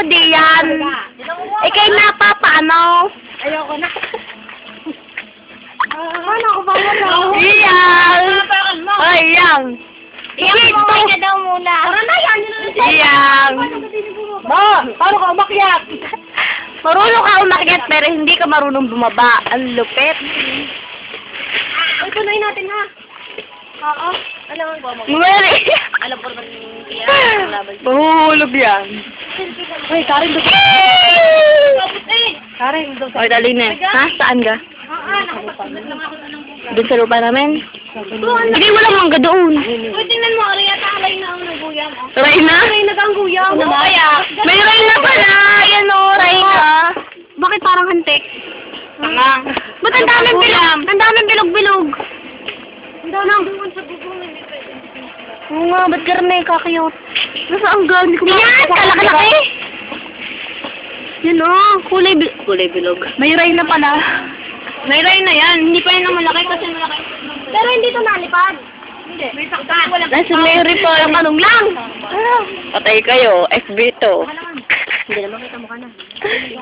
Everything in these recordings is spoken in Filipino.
di yan. Ikay napa, paano? Ayoko na. Ano ko ba wala? Iyang! Ay, iyang! Iyang, kumain ka daw muna. Tara na, yan. Iyang! Ba, paano ka umakyat? Marunong ka umakyat pero hindi ka marunong bumaba. Ang lupit. Ay, tuloy natin ha. Oo. Alam mo ba mo? Mali! Alam ko naman yung laban. Mahulog yan. Ay, Karen doon. Tapos Karen doon. Oy, dali na. Ha? Saan ka? Nakapagpagod lang ako ng buka. Doon sa lupa namin? Hindi mo lang mangga doon. Uy, tingnan mo, Aray, alay na ang naguyam. Ray na? Aray, nag-ang-guyam. Ano kaya? May ray na pala. Ayan o, ray ka. Bakit parang hantik? Tanga. Ba't ang daming bilog? Ang daming bilog-bilog. Ang daming sa bubong. Oo nga, ba't karne kakiyot? Nasaan ka? Hindi ko Yan, kalaki-laki. Yan o, kulay bilog. May ray na pala. May ray na yan. Hindi pa yan ang malaki kasi malaki. Pero hindi ito nalipad. Hindi. May saktan. Nasa Mary po, ang anong lang. Patay kayo, FB to. Hindi naman kita mukha na.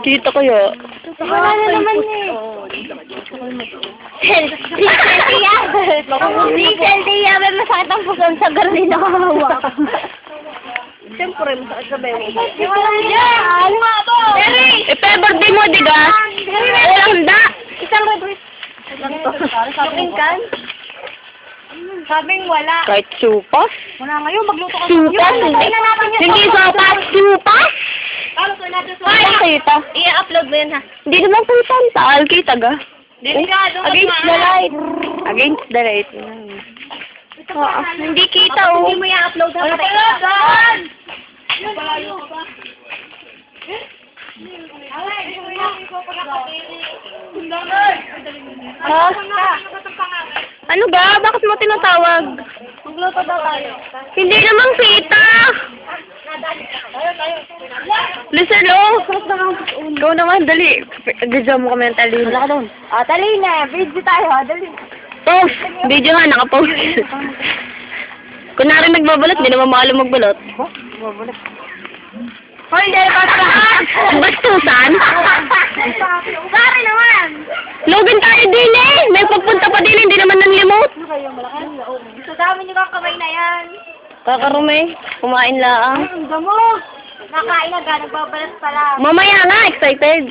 Dito kayo. Wala na naman eh. Diesel yan. Diesel yan. May masakit ang puson sa garni na kahawa. Siyempre, masakit sa bewo. Wala yan. Ano nga to? Birthday mo, diga? Walang handa. Isang red wheat. Yung kan? Sabing wala. Kahit supas? Wala ngayon, magluto ka. Supas? Hindi sopas, supas? Lutuin natin sa Ay, kita. I-upload mo yan ha. Hindi naman po santal, kita ga? Delikado ka Against the light. Against the light. Hindi kita, oh. Hindi mo i-upload ha. Ano pala? Saan? Ano ba? Bakit mo tinatawag? Magluto daw tayo. Hindi naman kita. Listen, oh. Ikaw naman, dali. Gudya mo kami ng talina. Wala ka doon. Talina. Video tayo ha. Dali. Post. Video nga, nakapost. Kunwari nagbabalot, hindi naman maalam magbalot. Hoy, hindi pa Bastusan? Sorry naman. Login tayo din eh. May pagpunta pa din, hindi naman nanlimot. Sa dami niyo kang kamay na yan. Kakarumi, kumain lang. Ang damo. Nakain na ga. Nagbabalat pa lang. Mamaya nga, excited.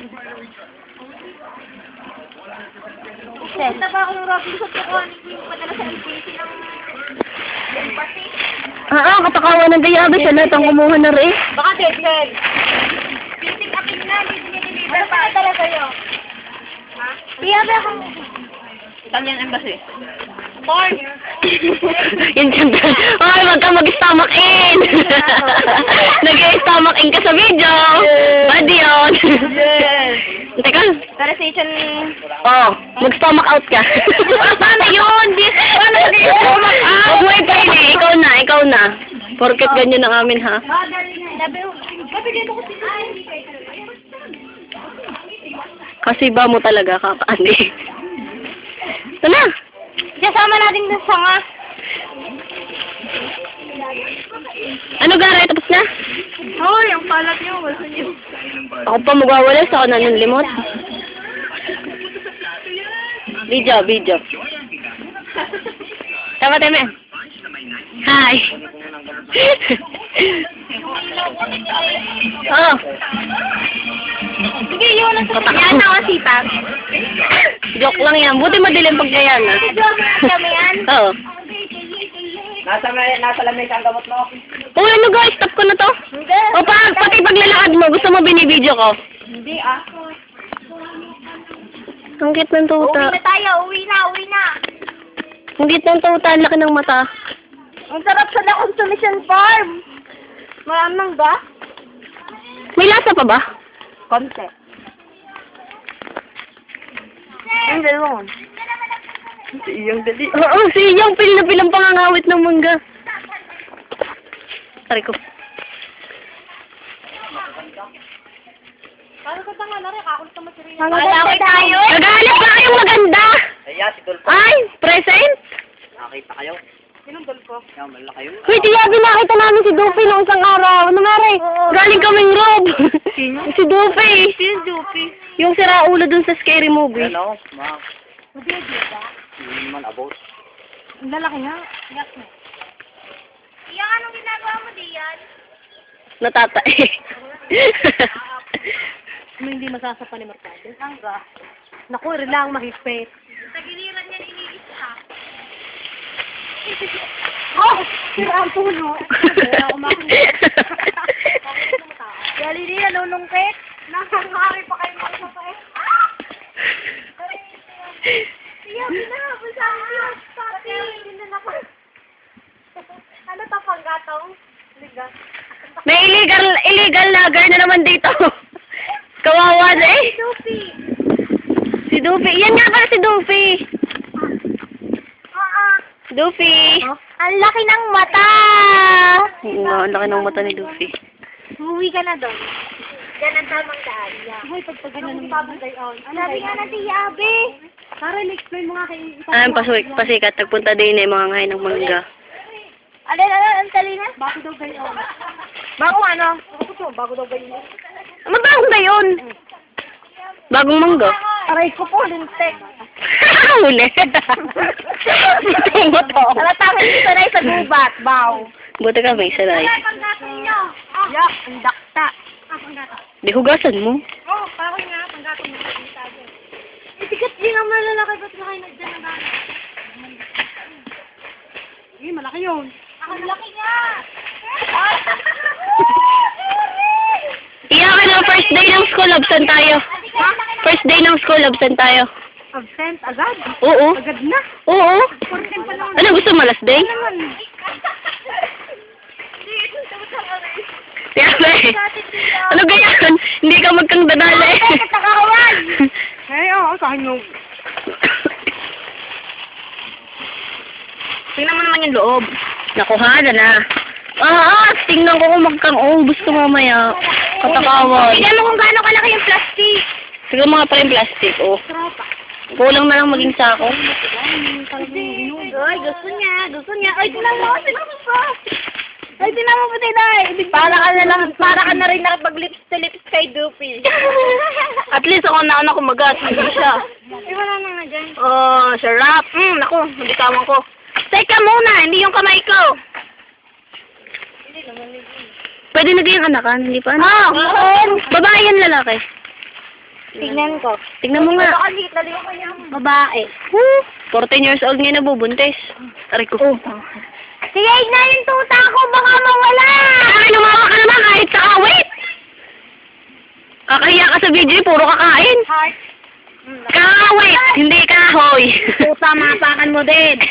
Punta pa ako ng Robinson ko. Hindi ko padala sa LPC ng empathy. Katakawa ng dayabe siya lahat ang kumuha na rin. Baka dead. Pising akin na. Hindi nililiber pa. Ano talaga sa'yo? Ha? Piyabe ako. Italian embassy. Born. Yun siya. Ay, wag ka mag-stomach in. Nag-stomach in ka sa video. Bad yun. Yes. Teka. Conversation. Oh, mag-stomach out ka. Paano yun? Paano mag-stomach out? Huwag mo ikaw eh. Ikaw na. Porket ganyan ang amin, ha? Sabi dito ko si Kasi ba mo talaga, kakaandi. Ito na. kasama natin sa sanga. Ano, Gara? Tapos na? Hoy, ang palat niyo. Wala niyo. Ako pa magwawalas. Ako na ng limot. Video. Tama, teme. Hi. Oh. Sige, yun ang Patak. yan ako sipag. Joke lang yan. Buti madilim pag ganyan. Kami yan? Oo. Nasa lamesa ang gamot mo. Uy, ano guys? Stop ko na to. Hindi. O pati paglalakad mo, gusto mo binibideo ko? Hindi ah. Ang cute ng tuta. Uwi na tayo, uwi na. Ang cute ng tuta, ang laki ng mata. Ang sarap sa La Consummation Farm. Maraming ba? May lasa pa ba? Konti. Ang dalawang. Si dali. Oo, si Iyang pilang pangangawit ng mangga. Tari ko. Paano ka tanga na rin? Kakulit naman si Rina. Malaway tayo. Naghahanap ba kayong maganda? Ayan, si Tulpo. Ay, present? Nakakita kayo. Hoy, tiyabi, nakita namin si Dupi noong isang araw. Ano mare? Galing kaming rob. Sino? Si Dupi. Sino Dupi? Yung sira ulo dun sa scary movie. Hello, ma. Magdede ba? Hindi naman abot. Ang lalaki nga. Iyak na. Iyak, anong ginagawa mo, Dian? Natatae. Ano hindi masasapa ni Mercado? Hangga. Naku, rin lang mahigpit. Sa giliran niya iniisa. Oh! Sira ang puno. Kaya kumakin. Gali niya, nunungkit. Nakakari pa kayo mga sapay. Siya, binahabol sa akin. Pati, hindi na ako. Ano to, panggatong? Liga. May illegal lager na naman dito. Kawawa na eh. Dupi. Si Dupi. Yan nga pala si Dupi. Dupi. Ang laki ng mata! Oo nga, ang laki ng mata ni Dupi. Umuwi ka na doon. Yan ang tamang daan. Hoy, pagpagan na ng babagay on. Sabi nga na si Yabe. Para i-explain mo nga kay Ayun, pasikat. Nagpunta din eh, mga ngayon ng mangga. Ang tali na? Bago daw kayo. Bago ano? Bago daw kayo. Mabang ba yun? Bagong mangga. Aray ko po, lintek. Huli. Mo to. Alatang hindi sanay sa gubat, baw. Buti ka may salay. Panggato niyo. Yak, ang dakta. Panggato. Di hugasan mo. Oo, parang nga, panggato mo. Itikat din ang malalaki, ba't na kayo nagdyan ng gano'n? Malaki yun. Ang laki nga! Iya ka na, first day ng school, absent tayo. First day ng school, absent tayo. Absent agad? Oo. Agad na? Oo. 14 pa lang. Ano gusto mo, last day? Naman. Tiyabe. Ano ganyan? Hindi ka magkang dadala eh. Katakawan! Eh, oo, sa akin yung... Tingnan mo naman yung loob. Nakuha na. Tingnan ko kung magkang-ubus ko mamaya. Katakawan. Tignan mo kung gaano kalaki yung plastic. Siguro mga pa rin plastic, oh. Tropa. Kulang na lang maging sako. Ay, gusto niya. Ay, tinan mo pa. Ay, tinan mo pati dahil. Para ka na rin nakapag-lips to lips kay Dupi. At least ako na kumagat. Hindi siya. Ay, wala na nga dyan. Oh, sarap. Naku, hindi tawang ko. Teka muna, hindi yung kamay ko. Pwede na yung anakan, hindi pa? Babae yan, lalaki. Tignan ko. Tignan mo nga. Baka liit na liit ko yung babae. 14 years old ngayon nabubuntis. Aray ko. Sige, na yung tuta ko. Baka mawala. Lumawa ka naman kahit sa awit. Kakahiya ka sa video, puro kakain. Heart. Kakawit, hindi kahoy. Tuta, mapakan mo din.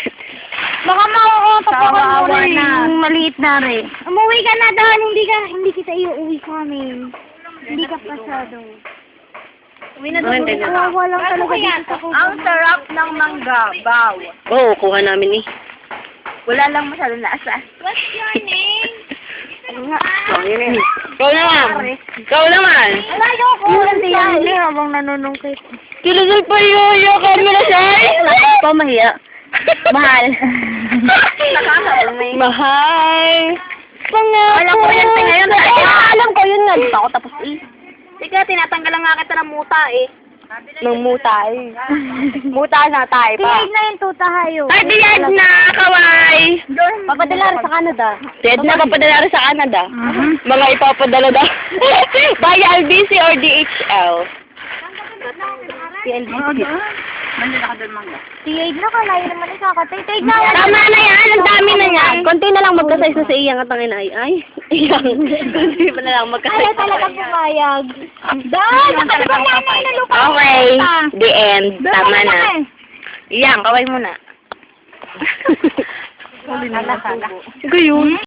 Baka mauutopakan mo na. Maliit na rin. Umuwi ka na doon. Hindi kita iuwi sa amin. Hindi ka pasado. Uwi na doon. Walang talaga dito sa kubo. Ang sarap ng mangga. Baw. Oo, kuha namin eh. Wala lang masyado lasa. What's your name? Yun eh. Ikaw naman. Ikaw naman. Alayo ko. Hindi habang nanunungkit. Kilusol pa yung camera siya. Pamahiya. Mahal. Mahal. Alam ko yan sa ngayon. Alam ko yun nga. Dito ako tapos eh. Sige, tinatanggal lang nga kita ng muta eh. Nang mutay. Muta na tayo pa. Tinig na yung tuta hayo. Ay, diyad na, kaway. Papadala sa Canada. Diyad na, papadala rin sa Canada. Mga ipapadala daw. By LBC or DHL. Tinig na, kalayo naman yung kakatay. Tinig na. Tama na yan, ang dami na yan. Konti na lang magkasize na sa iyang at ang inay. Ay, iyang. Konti pa na lang magkasize. Ayaw talaga pumayag. Dahil, nakalimutan niya na yung lupa. Okay, the end. Tama na. Iyang, kaway muna. Ala. Ikaw yun.